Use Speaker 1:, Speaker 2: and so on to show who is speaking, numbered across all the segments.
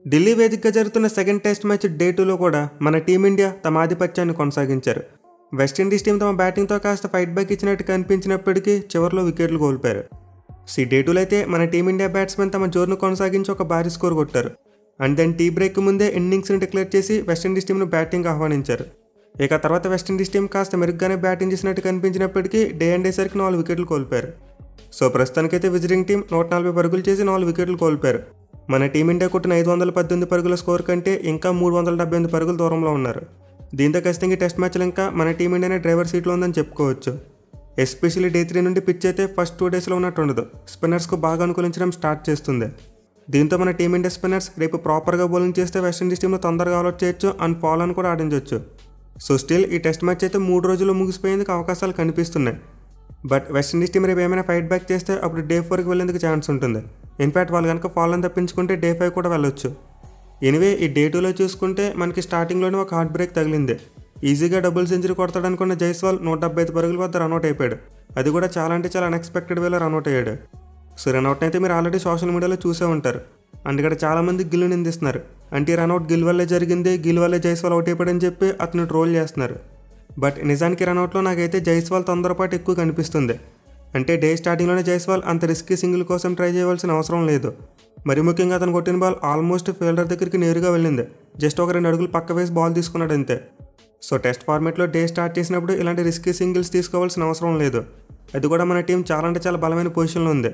Speaker 1: ఢిల్లీ వేదికగా జరుగుతున్న second test match day 2లో కూడా మన టీమిండియా తమ ఆధిపత్యాన్ని కొనసాగించారు. వెస్టిండీస్ టీం తమ బ్యాటింగ్తో కాస్త ఫైట్ బ్యాక్ ఇచ్చినట్టు కనిపించినప్పటికీ చివరిలో వికెట్లు కోల్పోయారు. డే 2లో అయితే మన టీమిండియా బ్యాట్స్మెన్ తమ జోరును కొనసాగించి ఒక భారీ స్కోర్ కొట్టారు. అండ్ దెన్ టీ బ్రేక్ ముందే ఇన్నింగ్స్ని డిక్లేర్ చేసి వెస్టిండీస్ టీంను బ్యాటింగ్ ఆహ్వానించారు. ఇక తర్వాత వెస్టిండీస్ టీం కాస్త మెరుగ్గానే బ్యాటింగ్ చేసినట్టు కనిపించినప్పటికీ డే అండేసరికి 4 వికెట్లు కోల్పోయారు. సో ప్రస్తుతానికైతే విజిటింగ్ టీం 140 పరుగులు చేసి 4 వికెట్లు కోల్పోయారు. మన టీమిండియా కొట్టిన 518 పరుగుల స్కోర్ కంటే ఇంకా 378 పరుగుల దూరంలో ఉన్నారు. దీంతో ఖచ్చితంగా టెస్ట్ మ్యాచ్లు ఇంకా మన టీమిండియానే డ్రైవర్ సీట్లో ఉందని చెప్పుకోవచ్చు. ఎస్పెషల్లీ డే 3 నుండి పిచ్ అయితే ఫస్ట్ 2 డేస్లో ఉన్నట్టు ఉండదు. స్పిన్నర్స్కు బాగా అనుకూలించడం స్టార్ట్ చేస్తుంది. దీంతో మన టీమిండియా స్పిన్నర్స్ రేపు ప్రాపర్గా బౌలింగ్ చేస్తే వెస్టిండీస్ టీంలో తొందరగా అవుట్ చేయొచ్చు అండ్ ఫాల్ అని కూడా ఆడించవచ్చు. సో స్టిల్ ఈ టెస్ట్ మ్యాచ్ అయితే 3 రోజుల్లో ముగిసిపోయేందుకు అవకాశాలు కనిపిస్తున్నాయి. బట్ వెస్టిండీస్ టీం రేపు ఏమైనా ఫైట్ బ్యాక్ చేస్తే అప్పుడు డే 4కి వెళ్ళేందుకు ఛాన్స్ ఉంటుంది. ఇన్ఫ్యాక్ట్ వాళ్ళు కనుక ఫాల్ అని తప్పించుకుంటే డే 5 కూడా వెళ్ళొచ్చు. ఎనివే ఈ డే 2లో చూసుకుంటే మనకి స్టార్టింగ్లోనే ఒక హార్ట్ బ్రేక్ తగిలింది. ఈజీగా డబుల్ సెంచరీ కొడతాడనుకున్న జైస్వాల్ 175 పరుగుల వద్ద రన్అట్ అయిపోయాడు. అది కూడా చాలా అంటే చాలా అన్ఎక్స్పెక్టెడ్ వేలో రన్అట్ అయ్యాడు. సో రన్అట్ అయితే మీరు ఆల్రెడీ సోషల్ మీడియాలో చూసే ఉంటారు. అండ్ ఇక్కడ చాలామంది గిల్లు నిందిస్తున్నారు. అంటే రన్అట్ గిల్ వల్లే జరిగింది, గిల్ వల్లే జైస్వాల్ అవుట్ అయిపోయాడని చెప్పి అతను ట్రోల్ చేస్తున్నారు. బట్ నిజానికి రన్అట్లో నాకైతే జైస్వాల్ తొందరపాటు ఎక్కువ కనిపిస్తుంది. అంటే డే స్టార్టింగ్లోనే జైస్వాల్ అంత రిస్కీ సింగిల్ కోసం ట్రై చేయవలసిన అవసరం లేదు. మరి ముఖ్యంగా అతను కొట్టిన బాల్ ఆల్మోస్ట్ ఫీల్డర్ దగ్గరికి నేరుగా వెళ్ళింది. జస్ట్ ఒక 2 అడుగులు పక్క వేసి బాల్ తీసుకున్నాడు అంతే. సో టెస్ట్ ఫార్మేట్లో డే స్టార్ట్ చేసినప్పుడు ఇలాంటి రిస్కీ సింగిల్స్ తీసుకోవాల్సిన అవసరం లేదు. అది కూడా మన టీం చాలా అంటే చాలా బలమైన పొజిషన్లో ఉంది.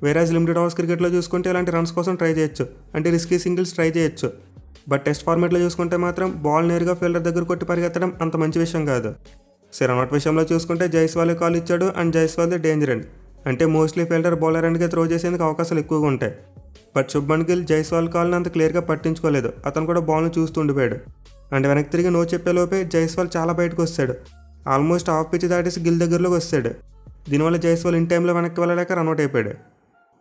Speaker 1: వేరేజ్ లిమిటెడ్ ఓవర్స్ క్రికెట్లో చూసుకుంటే ఇలాంటి రన్స్ కోసం ట్రై చేయొచ్చు, అంటే రిస్కీ సింగిల్స్ ట్రై చేయొచ్చు. బట్ టెస్ట్ ఫార్మేట్లో చూసుకుంటే మాత్రం బాల్ నేరుగా ఫీల్డర్ దగ్గర కొట్టి పరిగెత్తడం అంత మంచి విషయం కాదు. సో రన్అట్ విషయంలో చూసుకుంటే జైస్వాల్ కాల్ ఇచ్చాడు అండ్ జైస్వాల్ డేంజర్ అండ్ అంటే మోస్ట్లీ ఫీల్డర్ బౌలర్ అండ్గా త్రో చేసేందుకు అవకాశాలు ఎక్కువగా ఉంటాయి. బట్ శుభ్మన్ గిల్ జైస్వాల్ కాల్ని అంత క్లియర్గా పట్టించుకోలేదు. అతను కూడా బాల్ను చూస్తూ ఉండిపోయాడు. అండ్ వెనక్కి తిరిగి నో చెప్పేలోపే జైస్వాల్ చాలా బయటకు వస్తాడు. ఆల్మోస్ట్ హాఫ్ పిచ్ దాటేసి గిల్ దగ్గరలోకి వస్తాడు. దీనివల్ల జైస్వాల్ ఇన్ టైంలో వెనక్కి వెళ్ళలేక రన్అట్ అయిపోయాడు.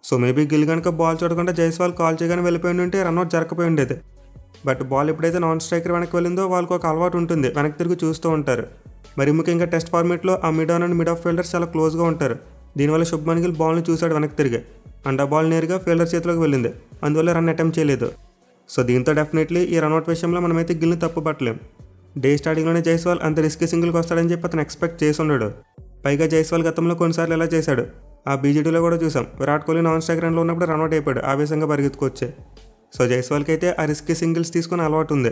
Speaker 1: సో మేబీ గిల్ కనుక బాల్ చూడకుండా జైస్వాల్ కాల్ చేయగానే వెళ్ళిపోయి ఉంటే రన్అట్ జరగకపోయి ఉండేది. బట్ బాల్ ఎప్పుడైతే నాన్ స్ట్రైకర్ వెనక్కి వెళ్ళిందో వాళ్ళకి ఒక అలవాటు ఉంటుంది, వెనక్కి తిరిగి చూస్తూ ఉంటారు. మరి ముఖ్యంగా టెస్ట్ ఫార్మేట్లో ఆ mid on and mid of fielders చాలా క్లోజ్గా ఉంటారు. దీనివల్ల శుభ్మన్ గిల్ బాల్ని చూశాడు వెనక్కి తిరిగి అండ్ ఆ బాల్ నేరుగా ఫీల్డర్ చేతిలోకి వెళ్ళింది. అందువల్ల రన్ అటెంప్ట్ చేయలేదు. సో దీంతో డెఫినెట్లీ ఈ రన్అట్ విషయంలో మనమైతే గిల్ని తప్పు పట్టలేం. డే స్టార్టింగ్లోనే జైస్వాల్ అంత రిస్కీ సింగిల్కి వస్తాడని చెప్పి అతను ఎక్స్పెక్ట్ చేసి ఉన్నాడు. పైగా జైస్వాల్ గతంలో కొన్నిసార్లు ఎలా చేశాడు, ఆ బీజేడీలో కూడా చూసాం. విరాట్ కోహ్లీ నాన్ స్ట్రైక్ రన్లో ఉన్నప్పుడు రన్అట్ అయిపోయాడు, ఆవేశంగా పరిగెత్తుకొచ్చే. సో జైస్వాల్కి అయితే ఆ రిస్కీ సింగిల్స్ తీసుకుని అలవాటు ఉంది.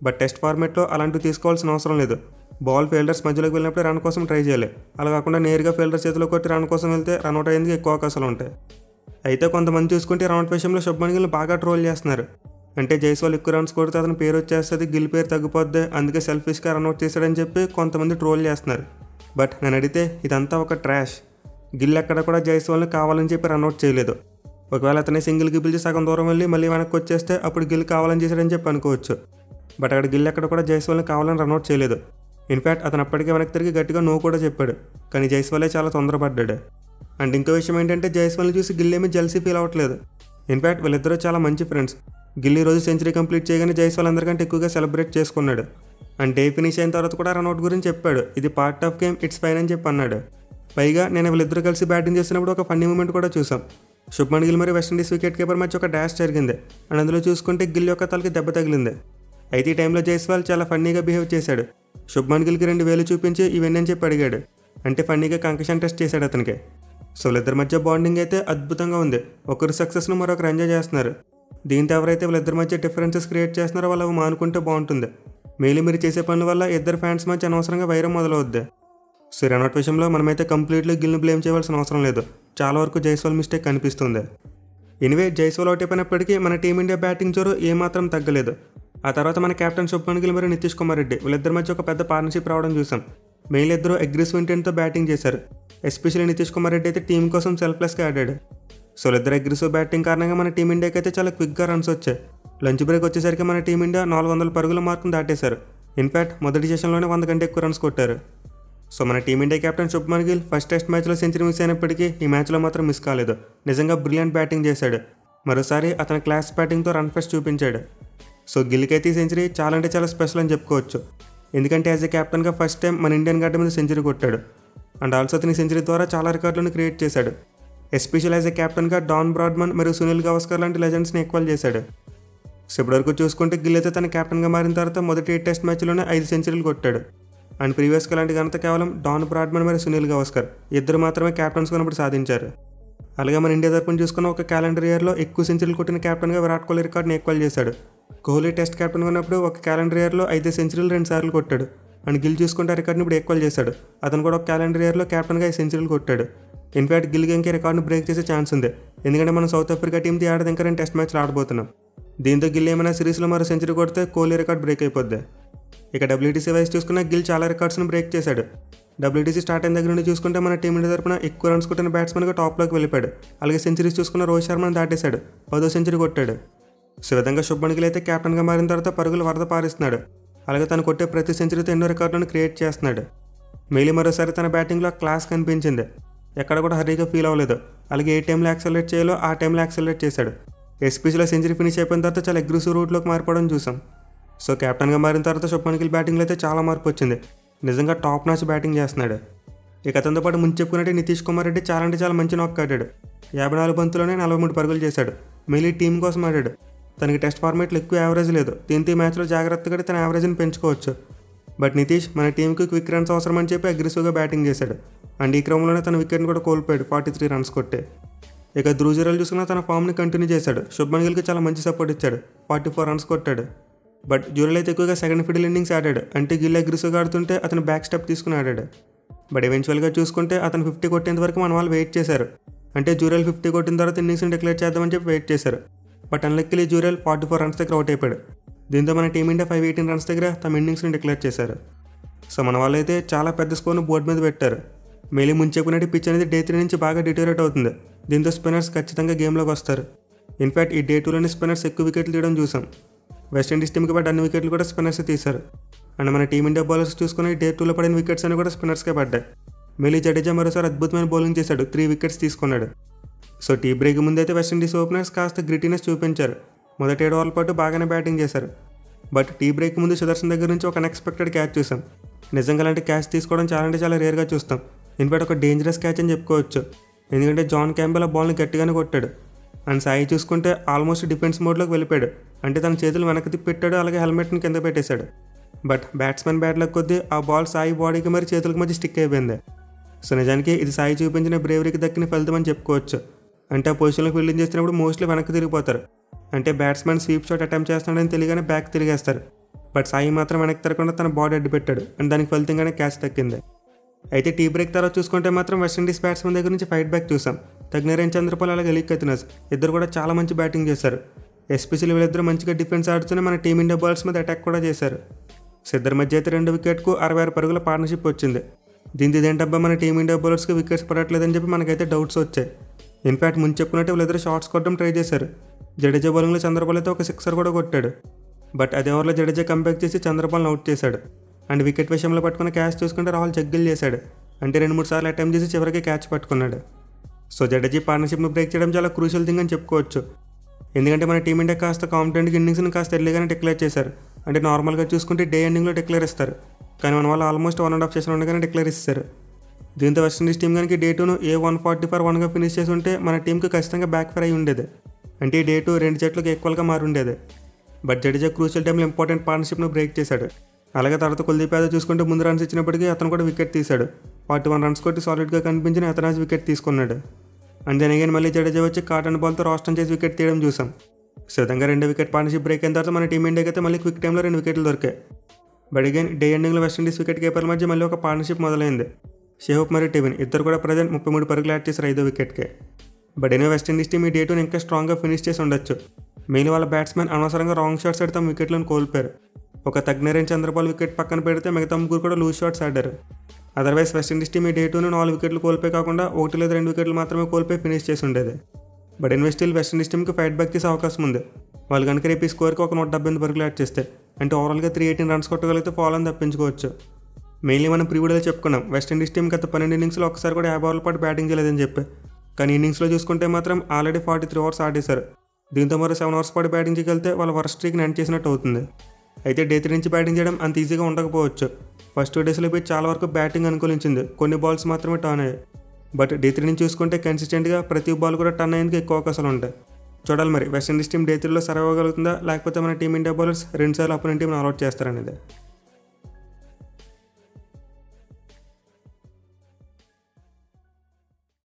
Speaker 1: బట్ టెస్ట్ ఫార్మేట్లో అలాంటివి తీసుకోవాల్సిన అవసరం లేదు. బాల్ ఫీల్డర్స్ మధ్యలోకి వెళ్ళినప్పుడు రన్ కోసం ట్రై చేయాలి. అలా కాకుండా నేరుగా ఫీల్డర్ చేతిలో కొట్టి రన్ కోసం వెళ్తే రన్అట్ అయ్యేందుకు ఎక్కువ అవకాశాలు ఉంటాయి. అయితే కొంతమంది చూసుకుంటే రన్అట్ విషయంలో శుభ్మన్ గిల్ని బాగా ట్రోల్ చేస్తున్నారు. అంటే జైస్వాల్ ఎక్కువ రన్స్ కొడితే అతని పేరు వచ్చేస్తుంది, గిల్ పేరు తగ్గిపోద్ది, అందుకే సెల్ఫిష్గా రన్అట్ చేశాడని చెప్పి కొంతమంది ట్రోల్ చేస్తున్నారు. బట్ నేను అడిగితే ఇదంతా ఒక ట్రాష్. గిల్ ఎక్కడ కూడా జైస్వాల్ని కావాలని చెప్పి రన్అట్ చేయలేదు. ఒకవేళ అతనే సింగిల్కి పిలిచి సగం దూరం వెళ్ళి మళ్ళీ వెనక్కి వచ్చేస్తే అప్పుడు గిల్ కావాలని చేశాడని చెప్పి అనుకోవచ్చు. బట్ అక్కడ గిల్ ఎక్కడ కూడా జైస్వాల్ని కావాలని రన్అట్ చేయలేదు. ఇన్ఫ్యాక్ట్ అతను అప్పటికే వెనక్కి తిరిగి గట్టిగా నో కూడా చెప్పాడు. కానీ జైస్వాలే చాలా తొందరపడ్డాడు. అండ్ ఇంకో విషయం ఏంటంటే జైస్వాల్ని చూసి గిల్ ఏమీ జెల్సీ ఫీల్ అవ్వట్లేదు. ఇన్ఫ్యాక్ట్ వీళ్ళిద్దరూ చాలా మంచి ఫ్రెండ్స్. గిల్ ఈ రోజు సెంచరీ కంప్లీట్ చేయగానే జైస్వాల్ అందరికంటే ఎక్కువగా సెలబ్రేట్ చేసుకున్నాడు. అండ్ డే ఫినిష్ అయిన తర్వాత కూడా రన్అట్ గురించి చెప్పాడు. ఇది part of game, it's fine అని చెప్పి అన్నాడు. పైగా నేను వీళ్ళిద్దరూ కలిసి బ్యాటింగ్ చేసినప్పుడు ఒక ఫన్నీ మూమెంట్ కూడా చూసాం. శుభ్మన్ గిల్ మరియు వెస్టిండీస్ వికెట్ కీపర్ మధ్య ఒక డాష్ జరిగింది అండ్ అందులో చూసుకుంటే గిల్ యొక్క తలకి దెబ్బ తగిలింది. అయితే ఈ టైంలో జైస్వాల్ చాలా ఫన్నీగా బిహేవ్ చేశాడు. శుభ్మన్ గిల్కి 2 వేలు చూపించి ఇవన్నీ అని చెప్పి అడిగాడు. అంటే ఫన్నీగా కంకషన్ టెస్ట్ చేశాడు అతనికి. సో వీళ్ళిద్దరి మధ్య బాండింగ్ అయితే అద్భుతంగా ఉంది. ఒకరు సక్సెస్ను మరొకరు ఎంజాయ్ చేస్తున్నారు. దీంతో ఎవరైతే వీళ్ళిద్దరి మధ్య డిఫరెన్సెస్ క్రియేట్ చేస్తున్నారో వాళ్ళు అవి మానుకుంటే బాగుంటుంది. మేలు మీరు చేసే పనుల వల్ల ఇద్దరు ఫ్యాన్స్ మధ్య అనవసరంగా వైరం మొదలవుద్ది. సో రన్అట్ విషయంలో మనమైతే కంప్లీట్లీ గిల్ని బ్లేమ్ చేయవలసిన అవసరం లేదు. చాలా వరకు జైస్వాల్ మిస్టేక్ కనిపిస్తుంది. ఎనివే జైస్వాల్ అవుట్ అయిపోయినప్పటికీ మన టీమిండియా బ్యాటింగ్ జోరు ఏమాత్రం తగ్గలేదు. ఆ తర్వాత మన కెప్టెన్ శుభ్మన్ గిల్ మరియు నితీష్ కుమార్ రెడ్డి వీళ్ళిద్దరి మధ్య ఒక పెద్ద పార్ట్నర్షిప్ రావడం చూసాం. మెయిన్ ఇద్దరు అగ్రెసివ్ ఇంటెంట్తో బ్యాటింగ్ చేశారు. ఎస్పెషల్లీ నితీష్ కుమార్ రెడ్డి అయితే టీం కోసం సెల్ఫ్లెస్గా ఆడాడు. సో ఇద్దరు అగ్రెసివ్ బ్యాటింగ్ కారణంగా మన టీమిండియాకి అయితే చాలా క్విక్గా రన్స్ వచ్చాయి. లంచ్ బ్రేక్ వచ్చేసరికి మన టీమిండియా 400 పరుగుల మార్కును దాటేశారు. ఇన్ఫ్యాక్ట్ మొదటి సెషన్లోనే 100 కంటే ఎక్కువ రన్స్ కొట్టారు. సో మన team India captain Shubman Gill first test మ్యాచ్లో సెంచరీ మిస్ అయినప్పటికీ ఈ మ్యాచ్లో మాత్రం మిస్ కాలేదు. నిజంగా బ్రిలియంట్ బ్యాటింగ్ చేశాడు. మరోసారి అతని క్లాస్ బ్యాటింగ్తో రన్ ఫెస్ట్ చూపించాడు. సో గిల్కి అయితే ఈ సెంచరీ చాలా అంటే చాలా స్పెషల్ అని చెప్పుకోవచ్చు. ఎందుకంటే యాజ్ ఎ కెప్టెన్గా ఫస్ట్ టైం మన ఇండియన్ గడ్డ మీద సెంచరీ కొట్టాడు. అండ్ ఆల్సో అతని సెంచరీ ద్వారా చాలా రికార్డులను క్రియేట్ చేశాడు. ఎస్పెషల్ యాజ్ ఎ కెప్టెన్గా డాన్ బ్రాడ్మన్ మరియు సునీల్ గవాస్కర్ లాంటి లెజెండ్స్ని ఈక్వల్ చేశాడు. సో ఇప్పటివరకు చూసుకుంటే గిల్ అయితే తన కెప్టెన్గా మారిన తర్వాత మొదటి 8 టెస్ట్ మ్యాచ్లోనే 5 సెంచరీలు కొట్టాడు. అండ్ ప్రీవియస్గా అలాంటి ఘనత కేవలం డాన్ బ్రాడ్మన్ మరియు సునీల్ గవాస్కర్ ఇద్దరు మాత్రమే కెప్టెన్స్ ఉన్నప్పుడు సాధించారు. అలాగే మన ఇండియా తరపున చూసుకున్న ఒక క్యాలెండర్ ఇయర్లో ఎక్కువ సెంచరీలు కొట్టిన కెప్టెన్గా విరాట్ కోహ్లీ రికార్డ్ని ఈక్వల్ చేశాడు. కోహ్లీ టెస్ట్ కెప్టెన్గా ఉన్నప్పుడు ఒక క్యాలెండర్ ఇయర్లో 5 సెంచరీలు 2 సార్లు కొట్టాడు. అండ్ గిల్ చూసుకుంటే ఆ రికార్డ్ని ఇప్పుడు ఈక్వల్ చేశాడు. అతను కూడా ఒక క్యాలెండర్ ఇయర్లో కెప్టెన్గా 5 సెంచరీలు కొట్టాడు. ఇన్ఫాక్ట్ గిల్ గేమ్కి రికార్డును బ్రేక్ చేసే ఛాన్స్ ఉంది, ఎందుకంటే మనం సౌత్ ఆఫ్రికా టీంతో ఆడదు ఇంకా 2 టెస్ట్ మ్యాచ్లు ఆడబోతున్నాం. దీంతో గిల్ ఏమైనా సిరీస్లో మరో సెంచరీ కొడితే కోహ్లీ రికార్డ్ బ్రేక్ అయిపోద్ది. ఇక WTC వైస్ చూసుకున్న గిల్ చాలా రికార్డ్స్ను బ్రేక్ చేశాడు. WTC స్టార్ట్ అయిన దగ్గర నుండి చూసుకుంటే మన టీమిండియా తరపున ఎక్కువ రన్స్ కొట్టిన బ్యాట్స్మెన్గా టాప్లోకి వెళ్ళిపోయాడు. అలాగే సెంచరీస్ చూసుకున్న రోహిత్ శర్మను దాటేశాడు, 10వ సెంచరీ కొట్టాడు. సో విధంగా శుభ్మన్ గిల్ అయితే కెప్టెన్గా మారిన తర్వాత పరుగులు వరద పారిస్తున్నాడు. అలాగే తను కొట్టే ప్రతి సెంచరీతో ఎన్నో రికార్డులను క్రియేట్ చేస్తున్నాడు. మెయిలీ మరోసారి తన బ్యాటింగ్లో క్లాస్ కనిపించింది, ఎక్కడ కూడా హరీగా ఫీల్ అవ్వలేదు. అలాగే ఏ టైంలో యాక్సలరేట్ చేయాలో ఆ టైంలో యాక్సలరేట్ చేశాడు. ఎస్పీసీలో సెంచరీ ఫినిష్ అయిపోయిన తర్వాత చాలా అగ్రెసివ్ రూట్లోకి మారిపోవడం చూసాం. సో కెప్టెన్గా మారిన తర్వాత శుభ్మన్ గిల్ బ్యాటింగ్లో అయితే చాలా మార్పు వచ్చింది, నిజంగా టాప్ నాచ్ బ్యాటింగ్ చేస్తున్నాడు. ఇక అతనితో పాటు ముందు చెప్పుకున్నట్టు నితీష్ కుమార్ రెడ్డి చాలా అంటే చాలా మంచి నాక్ ఆడాడు. 54 బంతుల్లోనే 43 పరుగులు చేశాడు. మెయిలీ టీం కోసం ఆడాడు. తనకి టెస్ట్ ఫార్మేట్లో ఎక్కువ యావరేజ్ లేదు, దీంతో ఈ మ్యాచ్లో జాగ్రత్తగా తన యావరేజ్ని పెంచుకోవచ్చు. బట్ నితీష్ మన టీంకి క్విక్ రన్స్ అవసరం అని చెప్పి అగ్రెసివ్గా బ్యాటింగ్ చేశాడు. అండ్ ఈ క్రమంలోనే తన వికెట్ని కూడా కోల్పోయాడు, 43 రన్స్ కొట్టే. ఇక ధ్రువ్ జురేల్ చూసుకున్న తన ఫామ్ని కంటిన్యూ చేశాడు. శుభ్మన్ గిల్కి చాలా మంచి సపోర్ట్ ఇచ్చాడు, 44 రన్స్ కొట్టాడు. బట్ జురేల్ అయితే ఎక్కువగా సెకండ్ ఫిడిల్ ఇన్నింగ్స్ ఆడాడు, అంటే గిల్ అగ్రెసివ్గా ఆడుతుంటే అతను బ్యాక్ స్టెప్ తీసుకుని ఆడాడు. బట్ ఈవెన్చువల్గా చూసుకుంటే అతను 50 కొట్టేంత వరకు మన వాళ్ళు వెయిట్ చేశారు. అంటే జురేల్ 50 కొట్టిన తర్వాత ఇన్నింగ్స్ని డిక్లేర్ చేద్దామని చెప్పి వెయిట్ చేశారు. బట్ అన్లక్కీలీ జురేల్ 44 రన్స్ దగ్గర అవుట్ అయిపోయాడు. దీంతో మన టీమిండియా 518 రన్స్ దగ్గర తమ ఇన్నింగ్స్ని డిక్లేర్ చేశారు. సో మన వాళ్ళు అయితే చాలా పెద్ద స్కోర్ను బోర్డు మీద పెట్టారు. మెయిలీ ముందు చెప్పినట్టు పిచ్ అనేది డే 3 నుంచి బాగా డిటోరేట్ అవుతుంది. దీంతో స్పిన్నర్స్ ఖచ్చితంగా గేమ్లోకి వస్తారు. ఇన్ఫాక్ట్ ఈ డే 2లోనే స్పిన్నర్స్ ఎక్కువ వికెట్లు తీయడం చూసాం. వెస్టిండీస్ టీంకి పడ్డ అన్ని వికెట్లు కూడా స్పిన్నర్స్ తీశారు. అండ్ మన టీమిండియా బౌలర్స్ చూసుకుని డే 2లో పడిన వికెట్స్ అని కూడా స్పిన్నర్స్కే పడ్డాయి. మెయిలీ జడేజా మరోసారి అద్భుతమైన బౌలింగ్ చేశాడు, 3 వికెట్స్ తీసుకున్నాడు. సో టీ బ్రేక్ ముందైతే వెస్టిండీస్ ఓపెనర్స్ కాస్త గ్రిటీనెస్ చూపించారు. మొదటి 7 ఓవర్ల పాటు బాగానే బ్యాటింగ్ చేశారు. బట్ టీ బ్రేక్ ముందు సుదర్శన్ దగ్గర నుంచి ఒక అన్ఎక్స్పెక్టెడ్ క్యాచ్ చూసాం. నిజంగా అలాంటి క్యాచ్ తీసుకోవడం చాలా అంటే చాలా రేర్గా చూస్తాం. ఇన్ఫాక్ట్ ఒక డేంజరస్ క్యాచ్ అని చెప్పుకోవచ్చు, ఎందుకంటే జాన్ క్యాంబెల్ ఆ బాల్ని గట్టిగానే కొట్టాడు. అండ్ సాయి చూసుకుంటే ఆల్మోస్ట్ డిఫెన్స్ మోడ్లోకి వెళ్ళిపోయాడు, అంటే తన చేతులు వెనక్కి తిప్పి పెట్టాడు, అలాగే హెల్మెట్ని కింద పెట్టేశాడు. బట్ బ్యాట్స్మెన్ బ్యాట్లకు కొద్దీ ఆ బాల్ సాయి బాడీకి మరి చేతులకు మధ్య స్టిక్ అయిపోయింది. సో నిజానికి ఇది సాయి చూపించిన బ్రేవరీకి దక్కిన ఫలితం అని చెప్పుకోవచ్చు. అంటే ఆ పొజిషన్లో ఫీల్డింగ్ చేస్తున్నప్పుడు మోస్ట్లీ వెనక్కి తిరిగిపోతారు, అంటే బ్యాట్స్మెన్ స్వీప్ షాట్ అటెంప్ట్ చేస్తున్నాడని తెలియగానే బ్యాక్ తిరిగేస్తారు. బట్ సాయి మాత్రం వెనక్కి తిరగకుండా తన బాడీ అడ్డు పెట్టాడు, అండ్ దానికి ఫలితంగానే క్యాచ్ దక్కింది. అయితే టీ బ్రేక్ తర్వాత చూసుకుంటే మాత్రం వెస్టిండీస్ బ్యాట్స్మెన్ దగ్గర నుంచి ఫైట్ బ్యాక్ చూసాం. తగ్నరేన్ చంద్రపాల్ అలాగే ఎలిక్ కతినస్ ఇద్దరు కూడా చాలా మంచి బ్యాటింగ్ చేశారు. ఎస్పెషల్లీ వీళ్ళిద్దరు మంచిగా డిఫెన్స్ ఆడుతూనే మన టీమిండియా బాల్స్ మీద అటాక్ కూడా చేశారు. సో ఇద్దరి మధ్య అయితే 2 వికెట్కు 66 పరుగుల పార్ట్నర్షిప్ వచ్చింది. దీంతో ఇదేంటబ్బా మన టీమిండియా బౌలర్స్కి వికెట్స్ పడట్లేదని చెప్పి మనకైతే డౌట్స్ వచ్చాయి. ఇన్ఫాక్ట్ ముందు చెప్పుకున్నట్టు వీళ్ళిద్దరు షార్ట్స్ కొట్టడం ట్రై చేశారు. జడేజా బౌలింగ్లో చంద్రపాల్ అయితే ఒక 6 కూడా కొట్టాడు. బట్ అదే ఓవర్లో జడేజా కంబ్యాక్ చేసి చంద్రపాల్ని అవుట్ చేశాడు. అండ్ వికెట్ విషయంలో పట్టుకున్న క్యాచ్ చూసుకుంటే రాహుల్ జగ్గిల్ చేశాడు, అంటే 2-3 సార్లు అటెంప్ట్ చేసి చివరికి క్యాచ్ పట్టుకున్నాడు. సో జడేజా పార్ట్నర్షిప్ను బ్రేక్ చేయడం చాలా క్రూషియల్ థింగ్ అని చెప్పుకోవచ్చు. ఎందుకంటే మన టీమిండియా కాస్త కాంపిటెంట్గా ఇన్నింగ్స్ని కాస్త ఎర్లీగానే డిక్లేర్ చేశారు. అంటే నార్మల్గా చూసుకుంటే డే ఎండింగ్లో డిక్లేర్ ఇస్తారు, కానీ మన వాళ్ళు ఆల్మోస్ట్ 1.5 సెషన్ ఉండగానే డిక్లేర్ ఇస్తారు. దీంతో వెస్టిండీస్ టీం కనుక డే 2ను 140-1గా ఫినిష్ చేసి ఉంటే మన టీంకి ఖచ్చితంగా బ్యాక్ ఫైర్ అయి ఉండేది, అంటే డే 2 2 జట్లకు ఈక్వల్గా మారి ఉండేది. బట్ జడేజా క్రూషియల్ టైంలో ఇంపార్టెంట్ పార్ట్నర్షిప్ను బ్రేక్ చేశాడు. అలాగే తర్వాత కుల్దీప్ యాదవ్ చూసుకుంటే ముందు రన్స్ ఇచ్చినప్పటికీ అతను కూడా వికెట్ తీశాడు. 41 రన్స్ కొట్టి సాలిడ్గా కనిపించిన అతనాజ్ వికెట్ తీసుకున్నాడు. అండ్ దెన్ అగైన్ మళ్ళీ జడేజా వచ్చి కాటన్ బాల్తో రోస్టన్ చేసి వికెట్ తీయడం చూసాం. సో విధంగా 2 వికెట్ పార్ట్నర్షిప్ బ్రేక్ అయిన తర్వాత మన టీమిండియాకి అయితే మళ్ళీ క్విక్ టైంలో 2 వికెట్లు దొరికాయి. బట్ అగైన్ డే ఎండింగ్లో వెస్టిండీస్ వికెట్ కీపర్ల మధ్య మళ్ళీ ఒక పార్ట్నర్షిప్ మొదలైంది. షేహోప్ మరియు టివిన్ ఇద్దరు కూడా ప్రజెంట్ 33 పరుగులు యాడ్ చేశారు 5వ వికెట్కే. బట్ ఎనో వెస్టిండీస్ టీం ఈ డే 2ని ఇంకా స్ట్రాంగ్గా ఫినిష్ చేసి ఉండొచ్చు. మెయిన్ వాళ్ళ బ్యాట్స్మెన్ అనవసరంగా రాంగ్ షాట్స్ ఆడి తమ వికెట్లను కోల్పోయారు. ఒక తగ్నరేన్ చంద్రపాల్ వికెట్ పక్కన పెడితే మిగతా ముగ్గురు కూడా లూజ్ షాట్స్ ఆడారు. అదర్వైజ్ వెస్టిండీస్ టీం ఈ డే 2ను 4 వికెట్లు కోల్పోయి కాకుండా 1 లేదా 2 వికెట్లు మాత్రమే కోల్పోయి ఫినిష్ చేసి ఉండేది. బట్ ఇన్వెస్టిల్ వెస్టిండీస్ టీంకి ఫైట్ బ్యాక్ చేసే అవకాశం ఉంది. వాళ్ళు కనుక రేపు ఈ స్కోర్కి ఒక 178 పరుగులు యాడ్ చేస్తే, అంటే ఓవరాల్గా 318 రన్స్ కొట్టగలిగితే ఫాల్ అని తప్పించుకోవచ్చు. మెయిన్లీ మనం ప్రీవిడీలో చెప్పుకున్నాం వెస్టిండీస్ టీం గత 12 ఇన్నింగ్స్లో ఒకసారి కూడా 50 ఓవర్ల పాటు బ్యాటింగ్ చేయలేదని చెప్పి. కానీ ఇన్నింగ్స్లో చూసుకుంటే మాత్రం ఆల్రెడీ 43 ఓవర్స్ ఆడేశారు. దీంతో మరో 7 ఓవర్స్ పాటు బ్యాటింగ్ చేయగలిగితే వాళ్ళ వర్స్ట్ స్ట్రీక్ని ఎండ్ చేసినట్టు అవుతుంది. అయితే డే 3 నుంచి బ్యాటింగ్ చేయడం అంత ఈజీగా ఉండకపోవచ్చు. ఫస్ట్ 2 డేస్లో పోయి చాలా వరకు బ్యాటింగ్ అనుకూలించింది, కొన్ని బాల్స్ మాత్రమే టర్న్ అయ్యాయి. బట్ డే 3 నుంచి చూసుకుంటే కన్సిస్టెంట్గా ప్రతి బాల్ కూడా టర్న్ అయ్యేందుకు ఎక్కువ అవకాశాలు ఉంటాయి. చూడాలి మరి వెస్టిండీస్ టీం డే 3లో సర్వ్ అవ్వగలుగుతుందా, లేకపోతే మన టీమిండియా బౌలర్స్ 2 సార్లు అపోనెంట్ టీంని ఆల్అౌట్ చేస్తారనేది.